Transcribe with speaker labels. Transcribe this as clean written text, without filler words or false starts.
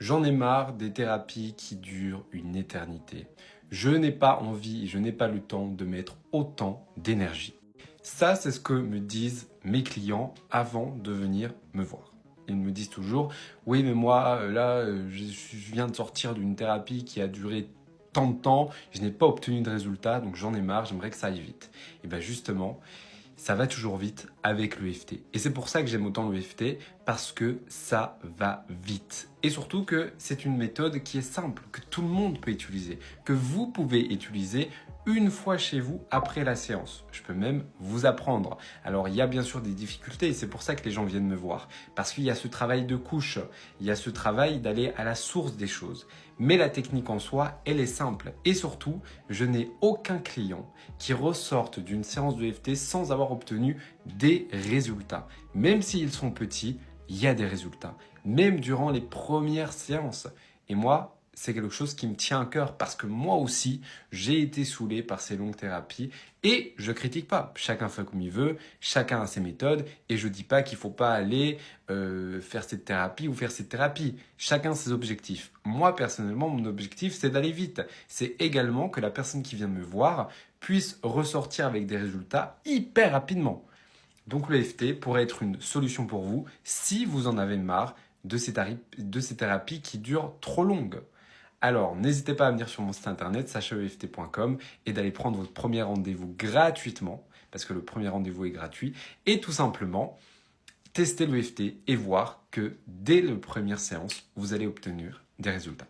Speaker 1: J'en ai marre des thérapies qui durent une éternité. Je n'ai pas envie, je n'ai pas le temps de mettre autant d'énergie. Ça, c'est ce que me disent mes clients avant de venir me voir. Ils me disent toujours, oui, mais moi, je viens de sortir d'une thérapie qui a duré tant de temps, je n'ai pas obtenu de résultat, donc j'en ai marre, j'aimerais que ça aille vite. Et bien justement, ça va toujours vite avec l'EFT. Et c'est pour ça que j'aime autant l'EFT, parce que ça va vite. Et surtout que c'est une méthode qui est simple, que tout le monde peut utiliser, que vous pouvez utiliser une fois chez vous après la séance. Je peux même vous apprendre. Alors il y a bien sûr des difficultés et c'est pour ça que les gens viennent me voir. Parce qu'il y a ce travail de couche, il y a ce travail d'aller à la source des choses. Mais la technique en soi, elle est simple. Et surtout, je n'ai aucun client qui ressorte d'une séance de FT sans avoir obtenu des résultats. Même s'ils sont petits, il y a des résultats. Même durant les premières séances. Et moi, c'est quelque chose qui me tient à cœur parce que moi aussi, j'ai été saoulé par ces longues thérapies et je critique pas. Chacun fait comme il veut, chacun a ses méthodes et je dis pas qu'il faut pas aller faire cette thérapie ou faire cette thérapie. Chacun ses objectifs. Moi, personnellement, mon objectif, c'est d'aller vite. C'est également que la personne qui vient me voir puisse ressortir avec des résultats hyper rapidement. Donc le FT pourrait être une solution pour vous si vous en avez marre de ces thérapies qui durent trop longues. Alors, n'hésitez pas à venir sur mon site internet sachaeft.com et d'aller prendre votre premier rendez-vous gratuitement, parce que le premier rendez-vous est gratuit, et tout simplement tester l'EFT et voir que dès la première séance, vous allez obtenir des résultats.